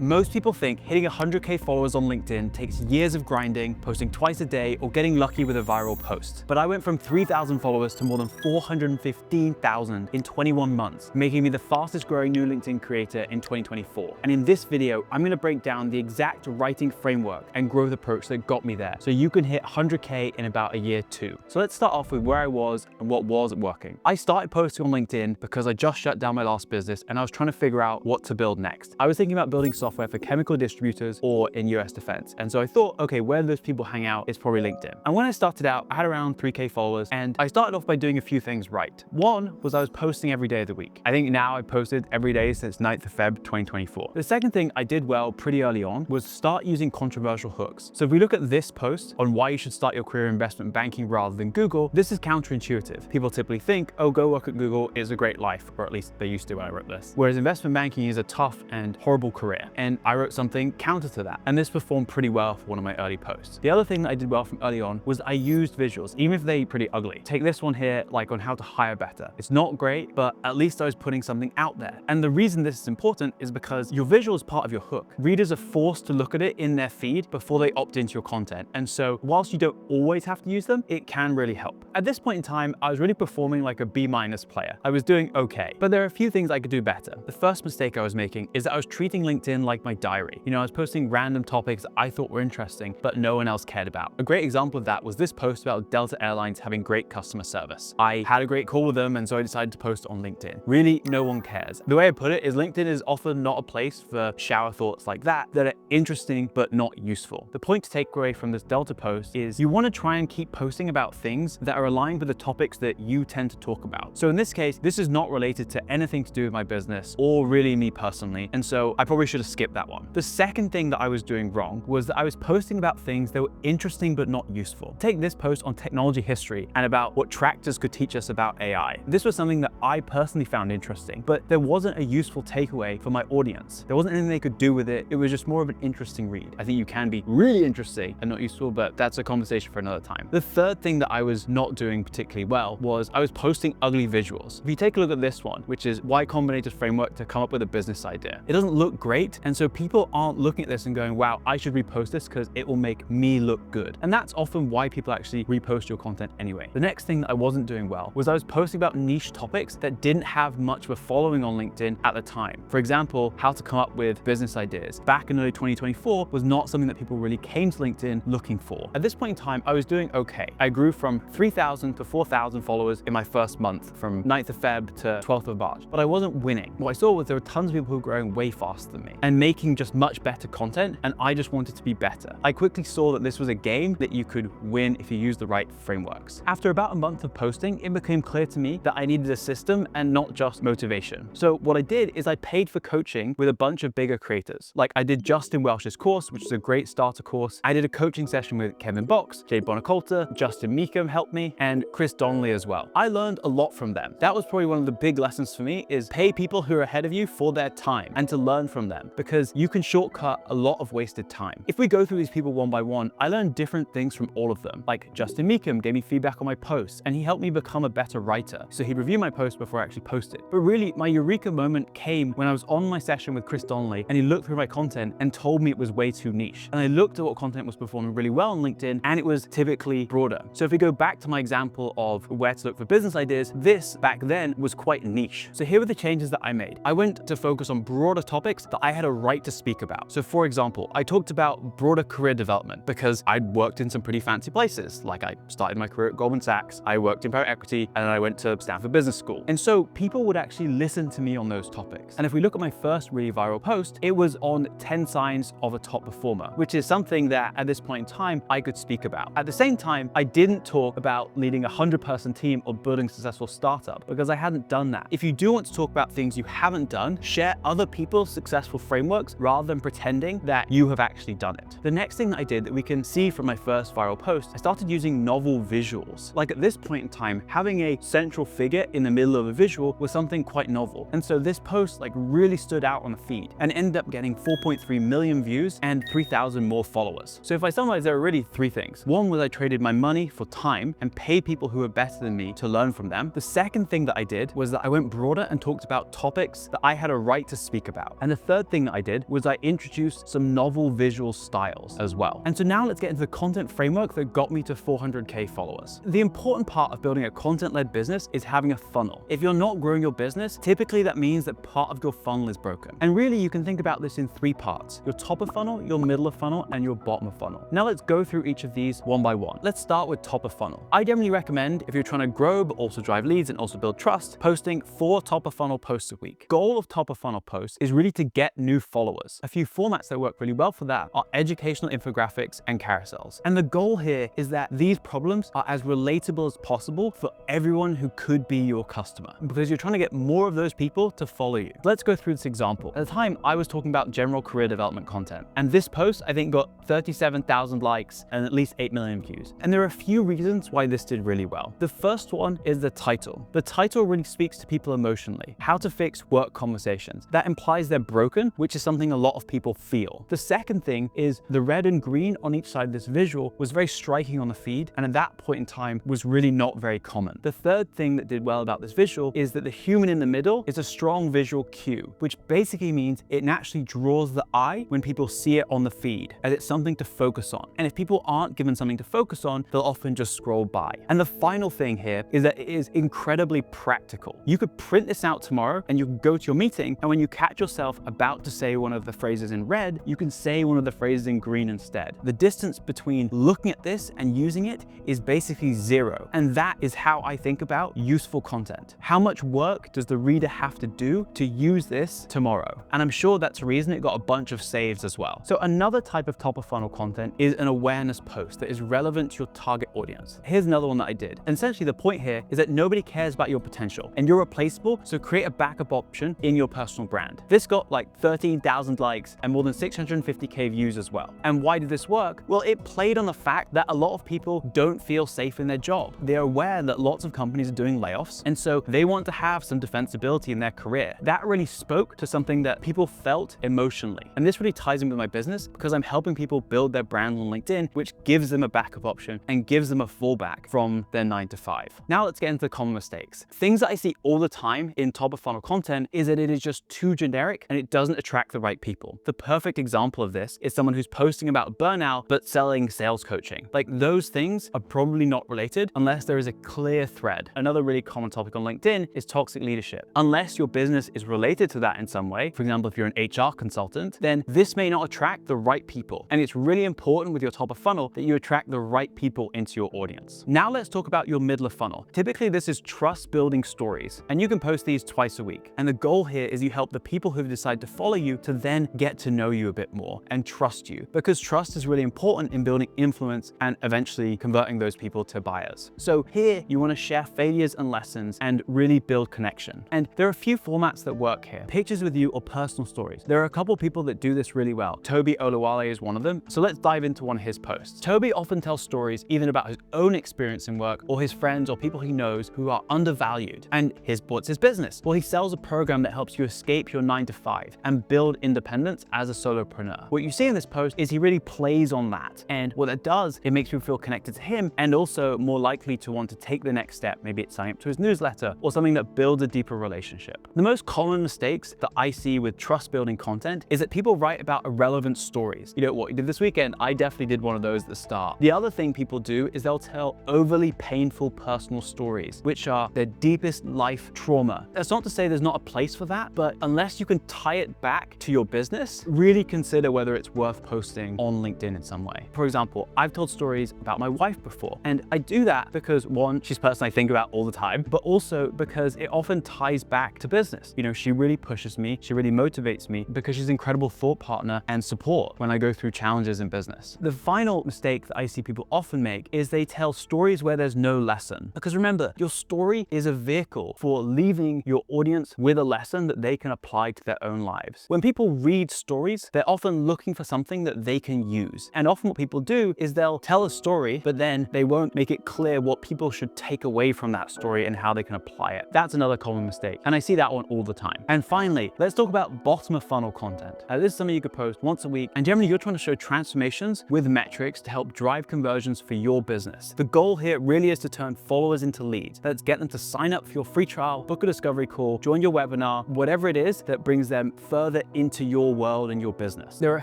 Most people think hitting 100K followers on LinkedIn takes years of grinding, posting twice a day, or getting lucky with a viral post. But I went from 3,000 followers to more than 415,000 in 21 months, making me the fastest growing new LinkedIn creator in 2024. And in this video, I'm gonna break down the exact writing framework and growth approach that got me there, so you can hit 100K in about a year too. So let's start off with where I was and what wasn't working. I started posting on LinkedIn because I just shut down my last business and I was trying to figure out what to build next. I was thinking about building software for chemical distributors or in US defense. And so I thought, okay, where those people hang out is probably LinkedIn. And when I started out, I had around 3K followers, and I started off by doing a few things right. One was I was posting every day of the week. I think now I posted every day since 9th of Feb 2024. The second thing I did well pretty early on was start using controversial hooks. So if we look at this post on why you should start your career in investment banking rather than Google, this is counterintuitive. People typically think, oh, go work at Google is a great life, or at least they used to when I wrote this. Whereas investment banking is a tough and horrible career. And I wrote something counter to that. And this performed pretty well for one of my early posts. The other thing that I did well from early on was I used visuals, even if they're pretty ugly. Take this one here, like on how to hire better. It's not great, but at least I was putting something out there. And the reason this is important is because your visual is part of your hook. Readers are forced to look at it in their feed before they opt into your content. And so whilst you don't always have to use them, it can really help. At this point in time, I was really performing like a B- player. I was doing okay, but there are a few things I could do better. The first mistake I was making is that I was treating LinkedIn like my diary. You know, I was posting random topics I thought were interesting, but no one else cared about. A great example of that was this post about Delta Airlines having great customer service. I had a great call with them, and so I decided to post on LinkedIn. Really, no one cares. The way I put it is LinkedIn is often not a place for shower thoughts like that are interesting but not useful. The point to take away from this Delta post is you want to try and keep posting about things that are aligned with the topics that you tend to talk about. So in this case, this is not related to anything to do with my business or really me personally, and so I probably should have skipped that one. The second thing that I was doing wrong was that I was posting about things that were interesting but not useful. Take this post on technology history and about what tractors could teach us about AI. This was something that I personally found interesting, but there wasn't a useful takeaway for my audience. There wasn't anything they could do with it. It was just more of an interesting read. I think you can be really interesting and not useful, but that's a conversation for another time. The third thing that I was not doing particularly well was I was posting ugly visuals. If you take a look at this one, which is Y Combinator's framework to come up with a business idea, it doesn't look great, and so people aren't looking at this and going, wow, I should repost this because it will make me look good. And that's often why people actually repost your content anyway. The next thing that I wasn't doing well was I was posting about niche topics that didn't have much of a following on LinkedIn at the time. For example, how to come up with business ideas. Back in early 2024 was not something that people really came to LinkedIn looking for. At this point in time, I was doing okay. I grew from 3,000 to 4,000 followers in my first month, from 9th of Feb to 12th of March, but I wasn't winning. What I saw was there were tons of people who were growing way faster than me and making just much better content, and I just wanted to be better. I quickly saw that this was a game that you could win if you used the right frameworks. After about a month of posting, it became clear to me that I needed a system and not just motivation. So what I did is I paid for coaching with a bunch of bigger creators. Like I did Justin Welsh's course, which is a great starter course. I did a coaching session with Kevin Box, Jay Bonacolta, Justin Meekum helped me, and Chris Donnelly as well. I learned a lot from them. That was probably one of the big lessons for me, is pay people who are ahead of you for their time and to learn from them, because you can shortcut a lot of wasted time. If we go through these people one by one, I learned different things from all of them. Like Justin Meekum gave me feedback on my posts, and he helped me become a better writer. So he'd review my post before I actually post it. But really, my eureka moment came when I was on my session with Chris Donnelly, and he looked through my content and told me it was way too niche. And I looked at what content was performing really well on LinkedIn, and it was typically broader. So if we go back to my example of where to look for business ideas, this back then was quite niche. So here were the changes that I made. I went to focus on broader topics that I had a right to speak about. So for example, I talked about broader career development because I'd worked in some pretty fancy places. Like I started my career at Goldman Sachs, I worked in private equity, and then I went to Stanford Business School. And so people would actually listen to me on those topics. And if we look at my first really viral post, it was on 10 signs of a top performer, which is something that at this point in time, I could speak about. At the same time, I didn't talk about leading a 100-person team or building a successful startup because I hadn't done that. If you do want to talk about things you haven't done, share other people's successful frameworks rather than pretending that you have actually done it. The next thing that I did that we can see from my first viral post, I started using novel visuals. Like at this point in time, having a central figure in the middle of a visual was something quite novel. And so this post like really stood out on the feed and ended up getting 4.3 million views and 3,000 more followers. So if I summarize, there are really three things. One was I traded my money for time and paid people who were better than me to learn from them. The second thing that I did was that I went broader and talked about topics that I had a right to speak about. And the third thing that I did was I introduced some novel visual styles as well. And so now let's get into the content framework that got me to 400K followers. The important part of building a content-led business is having a funnel. If you're not growing your business, typically that means that part of your funnel is broken. And really, you can think about this in 3 parts: your top of funnel, your middle of funnel, and your bottom of funnel. Now let's go through each of these one by one. Let's start with top of funnel. I generally recommend, if you're trying to grow but also drive leads and also build trust, posting 4 top of funnel posts a week. Goal of top of funnel posts is really to get new followers. A few formats that work really well for that are educational infographics and carousels. And the goal here is that these problems are as relatable as possible for everyone who could be your customer, because you're trying to get more of those people to follow you. Let's go through this example. At the time, I was talking about general career development content, and this post I think got 37,000 likes and at least 8 million views. And there are a few reasons why this did really well. The first one is the title. The title really speaks to people emotionally. How to fix work conversations. That implies they're broken, which is something a lot of people feel. The second thing is the red and green on each side of this visual was very striking on the feed, and at that point in time was really not very common. The third thing that did well about this visual is that the human in the middle is a strong visual cue, which basically means it naturally draws the eye when people see it on the feed, as it's something to focus on. And if people aren't given something to focus on, they'll often just scroll by. And the final thing here is that it is incredibly practical. You could print this out tomorrow and you can go to your meeting, and when you catch yourself about to say one of the phrases in red, you can say one of the phrases in green instead. The distance between looking at this and using it is basically 0. And that is how I think about useful content. How much work does the reader have to do to use this tomorrow? And I'm sure that's the reason it got a bunch of saves as well. So another type of top of funnel content is an awareness post that is relevant to your target audience. Here's another one that I did. And essentially the point here is that nobody cares about your potential and you're replaceable, so create a backup option in your personal brand. This got like 13,000 likes and more than 650K views as well. And why did this work? Well, it played on the fact that a lot of people don't feel safe in their job. They're aware that lots of companies are doing layoffs, and so they want to have some defensibility in their career. That really spoke to something that people felt emotionally. And this really ties in with my business because I'm helping people build their brand on LinkedIn, which gives them a backup option and gives them a fallback from their 9 to 5. Now let's get into the common mistakes. Things that I see all the time in top of funnel content is that it is just too generic and it doesn't attract the right people. The perfect example of this is someone who's posting about burnout but selling sales coaching. Like, those things are probably not related unless there is a clear thread. Another really common topic on LinkedIn is toxic leadership. Unless your business is related to that in some way, for example, if you're an HR consultant, then this may not attract the right people. And it's really important with your top of funnel that you attract the right people into your audience. Now let's talk about your middle of funnel. Typically this is trust building stories, and you can post these twice a week. And the goal here is you help the people who decide to follow you to then get to know you a bit more and trust you, because trust is really important in building influence and eventually converting those people to buyers. So here you want to share failures and lessons and really build connection. And there are a few formats that work here: pictures with you or personal stories. There are a couple people that do this really well. Toby Oluwale is one of them. So let's dive into one of his posts. Toby often tells stories either about his own experience in work or his friends or people he knows who are undervalued. And what's his business? Well, he sells a program that helps you escape your 9 to 5 and build independence as a solopreneur. What you see in this post is he really plays on that. And what that does, it makes you feel connected to him and also more likely to want to take the next step. Maybe it's signing up to his newsletter or something that builds a deeper relationship. The most common mistakes that I see with trust building content is that people write about irrelevant stories. You know what you did this weekend? I definitely did one of those at the start. The other thing people do is they'll tell overly painful personal stories, which are their deepest life trauma. That's not to say there's not a place for that, but unless you can tie it back to your business, really consider whether it's worth posting on LinkedIn in some way. For example, I've told stories about my wife before, and I do that because, one, she's a person I think about all the time, but also because it often ties back to business. You know, she really pushes me, she really motivates me because she's an incredible thought partner and support when I go through challenges in business. The final mistake that I see people often make is they tell stories where there's no lesson. Because remember, your story is a vehicle for leaving your audience with a lesson that they can apply to their own lives. When people read stories, they're often looking for something that they can use. And often what people do is they'll tell a story, but then they won't make it clear what people should take away from that story and how they can apply it. That's another common mistake. And I see that one all the time. And finally, let's talk about bottom of funnel content. This is something you could post once a week. And generally you're trying to show transformations with metrics to help drive conversions for your business. The goal here really is to turn followers into leads. Let's get them to sign up for your free trial, book a discovery call, join your webinar, whatever it is that brings them further further into your world and your business. There are a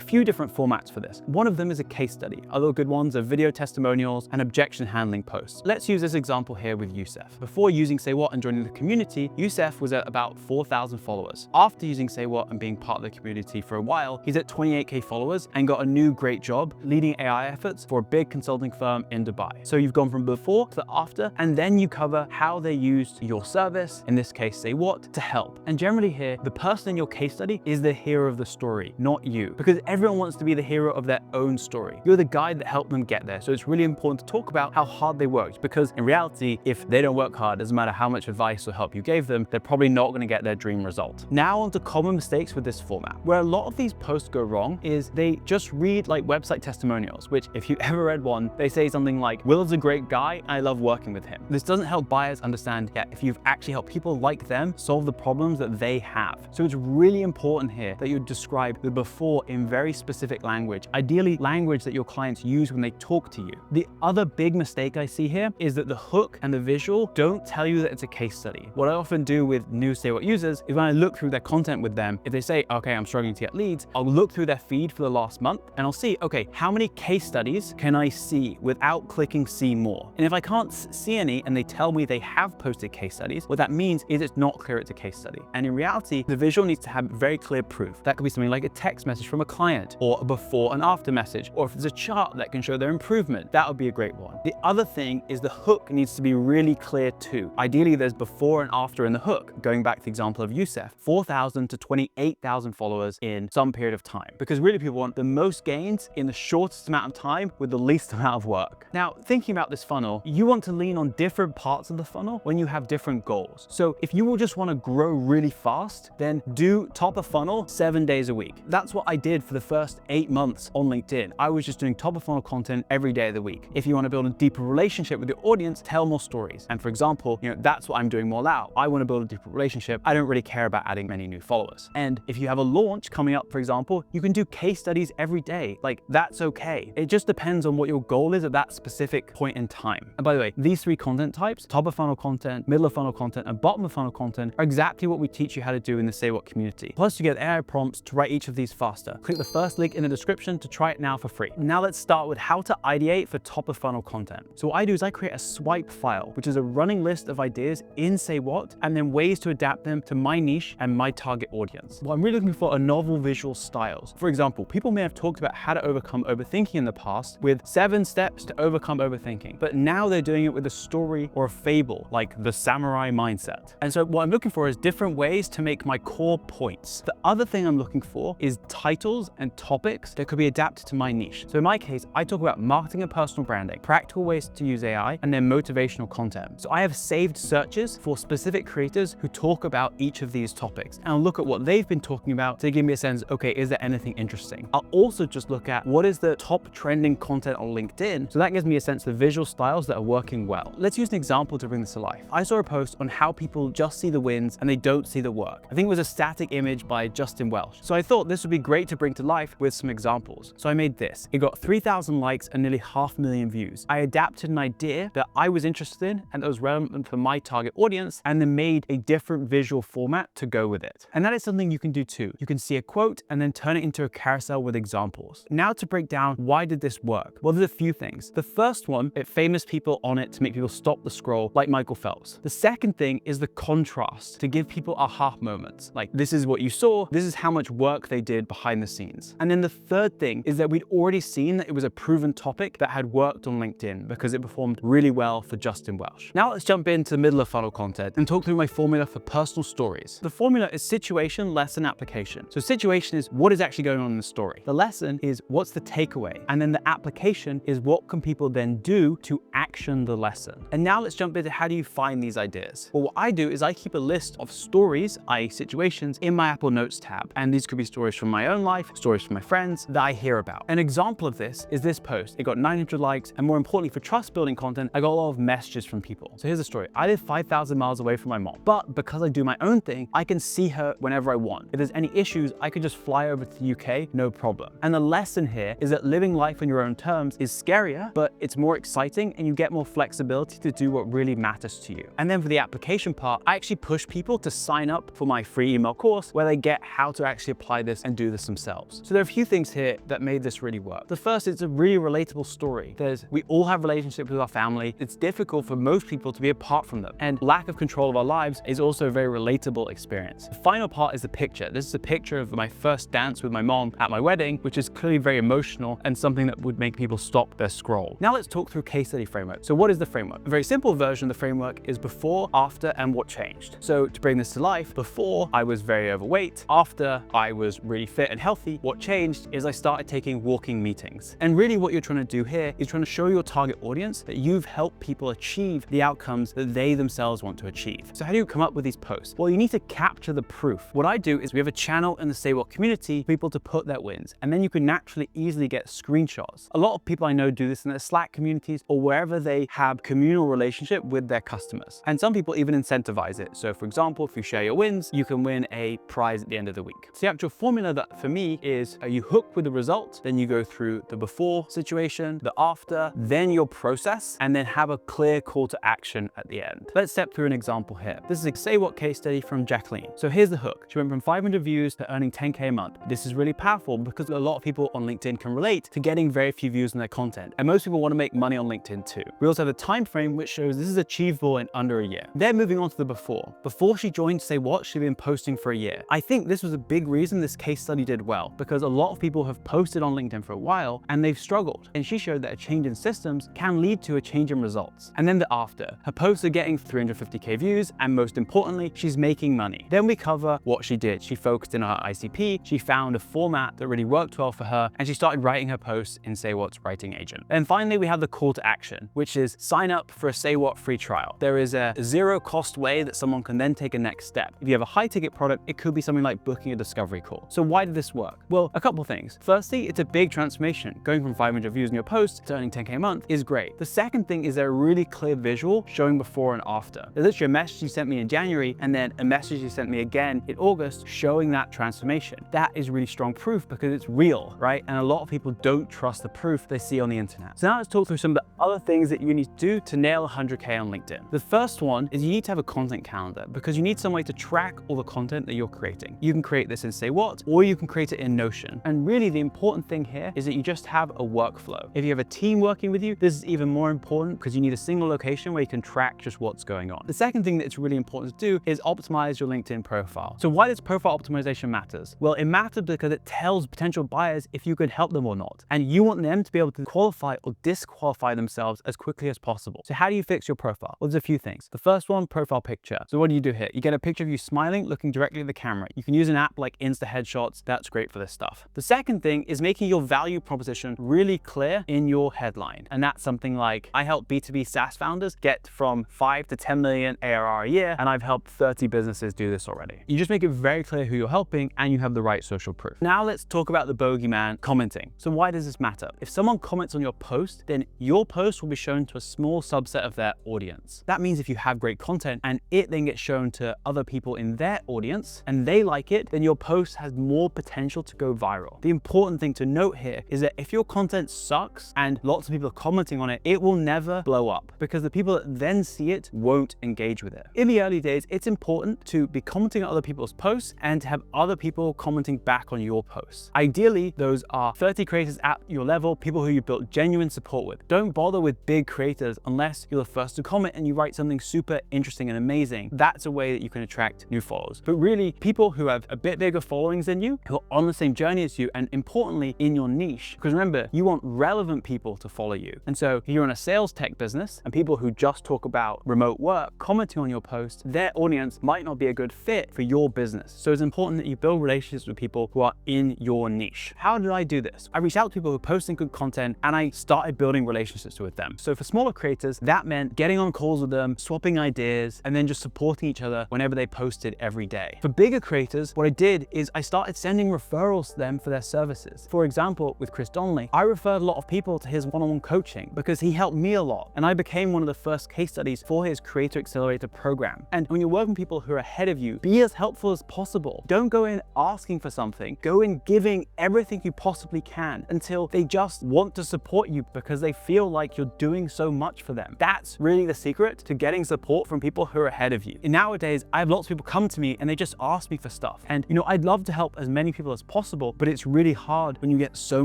few different formats for this. One of them is a case study. Other good ones are video testimonials and objection handling posts. Let's use this example here with Youssef. Before using Say What and joining the community, Youssef was at about 4,000 followers. After using Say What and being part of the community for a while, he's at 28K followers and got a new great job leading AI efforts for a big consulting firm in Dubai. So you've gone from before to after, and then you cover how they used your service, in this case Say What, to help. And generally here, the person in your case study is the hero of the story, not you, because everyone wants to be the hero of their own story. You're the guide that helped them get there. So it's really important to talk about how hard they worked, because in reality, if they don't work hard, doesn't matter how much advice or help you gave them, they're probably not going to get their dream result. Now onto common mistakes with this format. Where a lot of these posts go wrong is they just read like website testimonials, which if you ever read one, they say something like, Will is a great guy, I love working with him. This doesn't help buyers understand yet if you've actually helped people like them solve the problems that they have. So it's really important here that you describe the before in very specific language, ideally language that your clients use when they talk to you. The other big mistake I see here is that the hook and the visual don't tell you that it's a case study. What I often do with new Say What users is when I look through their content with them, if they say, okay, I'm struggling to get leads, I'll look through their feed for the last month and I'll see, okay, how many case studies can I see without clicking see more? And if I can't see any and they tell me they have posted case studies, what that means is it's not clear it's a case study. And in reality, the visual needs to have very clear proof. That could be something like a text message from a client or a before and after message, or if there's a chart that can show their improvement, that would be a great one. The other thing is the hook needs to be really clear too. Ideally, there's before and after in the hook. Going back to the example of Youssef, 4,000 to 28,000 followers in some period of time, because really people want the most gains in the shortest amount of time with the least amount of work. Now, thinking about this funnel, you want to lean on different parts of the funnel when you have different goals. So if you will just want to grow really fast, then do top of funnel 7 days a week. That's what I did for the first 8 months on LinkedIn. I was just doing top of funnel content every day of the week. If you want to build a deeper relationship with your audience, tell more stories. And for example, that's what I'm doing more now. I want to build a deeper relationship. I don't really care about adding many new followers. And if you have a launch coming up, for example, you can do case studies every day. Like, that's okay. It just depends on what your goal is at that specific point in time. And by the way, these 3 content types, top of funnel content, middle of funnel content, and bottom of funnel content, are exactly what we teach you how to do in the Say What community. Plus you get AI prompts to write each of these faster. Click the first link in the description to try it now for free. Now let's start with how to ideate for top of funnel content. So what I do is I create a swipe file, which is a running list of ideas in Say What, and then ways to adapt them to my niche and my target audience. What I'm really looking for are novel visual styles. For example, people may have talked about how to overcome overthinking in the past with 7 steps to overcome overthinking, but now they're doing it with a story or a fable, like the samurai mindset. And so what I'm looking for is different ways to make my core points. The other thing I'm looking for is titles and topics that could be adapted to my niche. So in my case, I talk about marketing and personal branding, practical ways to use AI, and then motivational content. So I have saved searches for specific creators who talk about each of these topics, and I'll look at what they've been talking about to give me a sense, okay, is there anything interesting? I'll also just look at what is the top trending content on LinkedIn. So that gives me a sense of the visual styles that are working well. Let's use an example to bring this to life. I saw a post on how people just see the wins and they don't see the work. I think it was a static image by Justin Welsh. So I thought this would be great to bring to life with some examples. So I made this. It got 3,000 likes and nearly 500,000 views. I adapted an idea that I was interested in and that was relevant for my target audience, and then made a different visual format to go with it. And that is something you can do too. You can see a quote and then turn it into a carousel with examples. Now to break down, why did this work? Well, there's a few things. The first one, it famous people on it to make people stop the scroll, like Michael Phelps. The second thing is the contrast, to give people aha moments. Like, this is what you saw, this is how much work they did behind the scenes. And then the third thing is that we'd already seen that it was a proven topic that had worked on LinkedIn because it performed really well for Justin Welsh. Now let's jump into the middle of funnel content and talk through my formula for personal stories. The formula is situation, lesson, application. So situation is what is actually going on in the story. The lesson is what's the takeaway. And then the application is what can people then do to action the lesson. And now let's jump into how do you find these ideas? Well, what I do is I keep a list of stories, i.e. situations, in my Apple Notes tab. And these could be stories from my own life, stories from my friends that I hear about. An example of this is this post. It got 900 likes, and more importantly for trust building content, I got a lot of messages from people. So here's the story. I live 5,000 miles away from my mom, but because I do my own thing, I can see her whenever I want. If there's any issues, I could just fly over to the UK, no problem. And the lesson here is that living life on your own terms is scarier, but it's more exciting and you get more flexibility to do what really matters to you. And then for the application part, I actually push people to sign up for my free email course where they get how to actually apply this and do this themselves. So there are a few things here that made this really work. The first, it's a really relatable story. We all have relationships with our family. It's difficult for most people to be apart from them, and lack of control of our lives is also a very relatable experience. The final part is the picture. This is a picture of my first dance with my mom at my wedding, which is clearly very emotional and something that would make people stop their scroll. Now let's talk through case study framework. So what is the framework? A very simple version of the framework is before, after, and what changed. So to bring this to life, before I was very overweight, after I was really fit and healthy, what changed is I started taking walking meetings. And really what you're trying to do here is trying to show your target audience that you've helped people achieve the outcomes that they themselves want to achieve. So how do you come up with these posts? Well, you need to capture the proof. What I do is we have a channel in the Say What community for people to put their wins, and then you can naturally easily get screenshots. A lot of people I know do this in their Slack communities or wherever they have communal relationship with their customers. And some people even incentivize it. So for example, if you share your wins, you can win a prize at the end of the week. So the actual formula that for me is you hook with the result, then you go through the before situation, the after, then your process, and then have a clear call to action at the end. Let's step through an example here. This is a Say What case study from Jacqueline. So here's the hook. She went from 500 views to earning 10K a month. This is really powerful because a lot of people on LinkedIn can relate to getting very few views on their content. And most people want to make money on LinkedIn too. We also have the time frame, which shows this is achievable in under a year. Then moving on to the before. Before she joined Say What, she'd been posting for a year. I think this was a big reason this case study did well, because a lot of people have posted on LinkedIn for a while and they've struggled. And she showed that a change in systems can lead to a change in results. And then the after. Her posts are getting 350K views, and most importantly, she's making money. Then we cover what she did. She focused in on her ICP, she found a format that really worked well for her, and she started writing her posts in Say What's writing agent. And finally, we have the call to action, which is sign up for a Say What free trial. There is a zero cost way that someone can then take a next step. If you have a high ticket product, it could be something like booking a discovery call. So why did this work? Well, a couple of things. Firstly, it's a big transformation. Going from 500 views in your post to earning 10K a month is great. The second thing is there a really clear visual showing before and after. There's literally a message you sent me in January and then a message you sent me again in August showing that transformation. That is really strong proof because it's real, right? And a lot of people don't trust the proof they see on the internet. So now let's talk through some of the other things that you need to do to nail 100K on LinkedIn. The first one is you need to have a content calendar because you need some way to track all the content that you're creating. You can create this in Say What, or you can create it in Notion. And really the important thing here is that you just have a workflow. If you have a team working with you, this is even more important because you need a single location where you can track just what's going on. The second thing that it's really important to do is optimize your LinkedIn profile. So why does profile optimization matters? Well, it matters because it tells potential buyers if you could help them or not. And you want them to be able to qualify or disqualify themselves as quickly as possible. So how do you fix your profile? Well, there's a few things. The first one, profile picture. So what do you do here? You get a picture of you smiling, looking directly at the camera. You can use an app like Insta Headshots. That's great for this stuff. The second thing is making your value proposition really clear in your headline. And that's something like, I help B2B SaaS founders get from 5 to 10 million ARR a year, and I've helped 30 businesses do this already. You just make it very clear who you're helping and you have the right social proof. Now let's talk about the bogeyman commenting. So why does this matter? If someone comments on your post, then your post will be shown to a small subset of their audience. That means if you have great content and it then gets shown to other people in their audience and they like it, then your post has more potential to go viral. The important thing to note here is that if your content sucks and lots of people are commenting on it, it will never blow up because the people that then see it won't engage with it. In the early days, it's important to be commenting on other people's posts and to have other people commenting back on your posts. Ideally, those are 30 creators at your level, people who you built genuine support with. Don't bother with big creators unless you're the first to comment and you write something super interesting and amazing. That's a way that you can attract new followers. But really, people who have a bit bigger followings than you, who are on the same journey as you, and importantly, in your niche. Because remember, you want relevant people to follow you. And so if you're in a sales tech business and people who just talk about remote work commenting on your post, their audience might not be a good fit for your business. So it's important that you build relationships with people who are in your niche. How did I do this? I reached out to people who are posting good content and I started building relationships with them. So for smaller creators, that meant getting on calls with them, swapping ideas, and then just supporting each other whenever they posted every day. For bigger creators, what I did is I started sending referrals to them for their services. For example, with Chris Donnelly, I referred a lot of people to his one-on-one coaching because he helped me a lot. And I became one of the first case studies for his Creator Accelerator program. And when you're working with people who are ahead of you, be as helpful as possible. Don't go in asking for something. Go in giving everything you possibly can until they just want to support you because they feel like you're doing so much for them. That's really the secret to getting support from people who are ahead of you. And nowadays, I have lots of people come to me and they just ask me for stuff. stuff. And I'd love to help as many people as possible, but it's really hard when you get so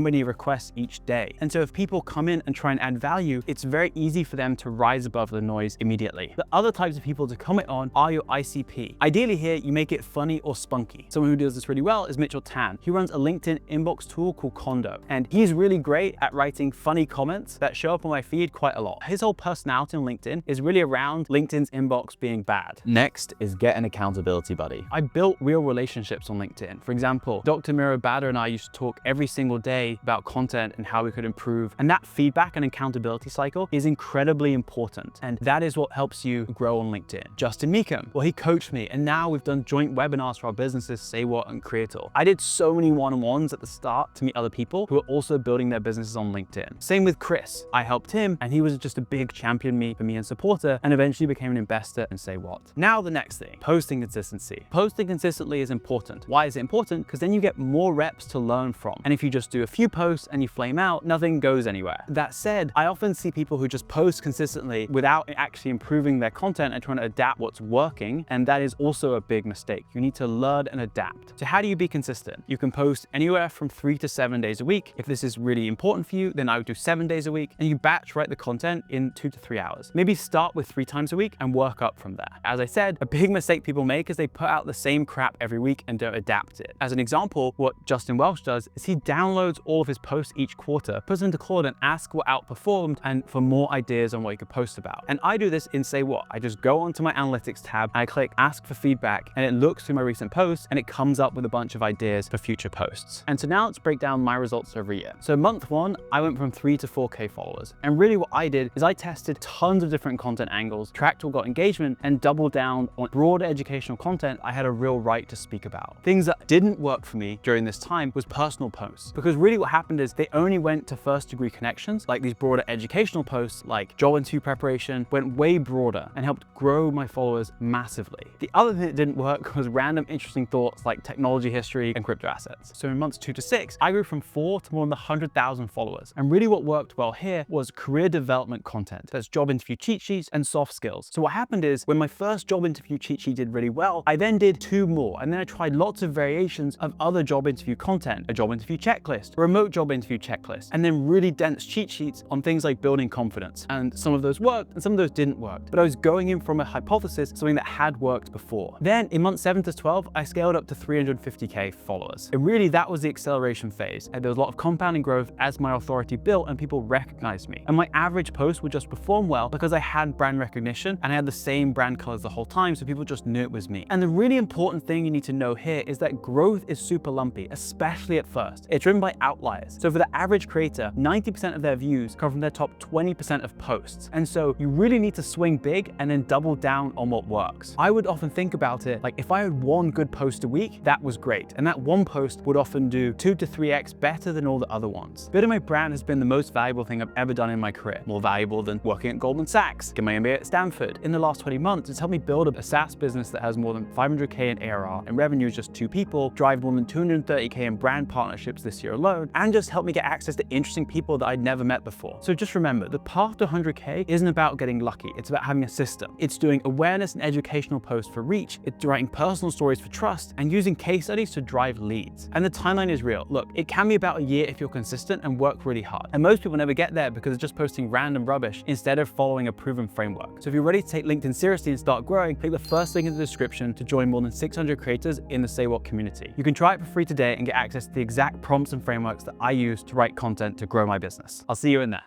many requests each day. And so if people come in and try and add value, it's very easy for them to rise above the noise immediately. The other types of people to comment on are your ICP. Ideally here, you make it funny or spunky. Someone who does this really well is Mitchell Tan. He runs a LinkedIn inbox tool called Condo, and he's really great at writing funny comments that show up on my feed quite a lot. His whole personality on LinkedIn is really around LinkedIn's inbox being bad. Next is get an accountability buddy. I built real relationships on LinkedIn. For example, Dr. Mira Bader and I used to talk every single day about content and how we could improve. And that feedback and accountability cycle is incredibly important. And that is what helps you grow on LinkedIn. Justin Meekham, well, he coached me, and now we've done joint webinars for our businesses, Say What and Creator. I did so many one-on-ones at the start to meet other people who are also building their businesses on LinkedIn. Same with Chris. I helped him, and he was just a big champion for me and supporter, and eventually became an investor in Say What. Now the next thing, posting consistency. Posting consistently is important. Why is it important? Because then you get more reps to learn from. And if you just do a few posts and you flame out, nothing goes anywhere. That said, I often see people who just post consistently without actually improving their content and trying to adapt what's working, and that is also a big mistake. You need to learn and adapt. So how do you be consistent? You can post anywhere from 3 to 7 days a week. If this is really important for you, then I would do 7 days a week, and you batch write the content in 2 to 3 hours. Maybe start with 3 times a week and work up from there. As I said, a big mistake people make is they put out the same crap every week and don't adapt it. As an example, what Justin Welsh does is he downloads all of his posts each quarter, puts them into Claude and asks what outperformed and for more ideas on what he could post about. And I do this in Say What. I just go onto my analytics tab, I click ask for feedback, and it looks through my recent posts and it comes up with a bunch of ideas for future posts. And so now let's break down my results over a year. So month 1, I went from 3 to 4K followers. And really what I did is I tested tons of different content angles, tracked what got engagement, and doubled down on broader educational content I had a real right to speak about. Things that didn't work for me during this time was personal posts, because really what happened is they only went to first degree connections. Like these broader educational posts like job interview preparation went way broader and helped grow my followers massively. The other thing that didn't work was random interesting thoughts like technology history and crypto assets. So in months 2 to 6, I grew from 4 to more than 100,000 followers. And really what worked well here was career development content. That's job interview cheat sheets and soft skills. So what happened is when my first job interview cheat sheet did really well, I then did 2 more. And then I tried lots of variations of other job interview content, a job interview checklist, a remote job interview checklist, and then really dense cheat sheets on things like building confidence. And some of those worked and some of those didn't work. But I was going in from a hypothesis, something that had worked before. Then in months 7 to 12, I scaled up to 350K followers. And really that was the acceleration phase. And there was a lot of compounding growth as my authority built and people recognized me. And my average post would just perform well because I had brand recognition and I had the same brand colors the whole time, so people just knew it was me. And the really important thing you need to know here is that growth is super lumpy, especially at first. It's driven by outliers. So for the average creator, 90% of their views come from their top 20% of posts. And so you really need to swing big and then double down on what works. I would often think about it like if I had 1 good post a week, that was great. And that 1 post would often do 2 to 3x better than all the other ones. Building my brand has been the most valuable thing I've ever done in my career. More valuable than working at Goldman Sachs, getting my MBA at Stanford. In the last 20 months, it's helped me build a SaaS business that has more than 500K in ARR and revenue is just 2 people, drive more than 230K in brand partnerships this year alone, and just help me get access to interesting people that I'd never met before. So just remember, the path to 100K isn't about getting lucky. It's about having a system. It's doing awareness and educational posts for reach. It's writing personal stories for trust and using case studies to drive leads. And the timeline is real. Look, it can be about a year if you're consistent and work really hard. And most people never get there because they're just posting random rubbish instead of following a proven framework. So if you're ready to take LinkedIn seriously and start growing, click the first link in the description to join more than 600 creators in the Say What community. You can try it for free today and get access to the exact prompts and frameworks that I use to write content to grow my business. I'll see you in there.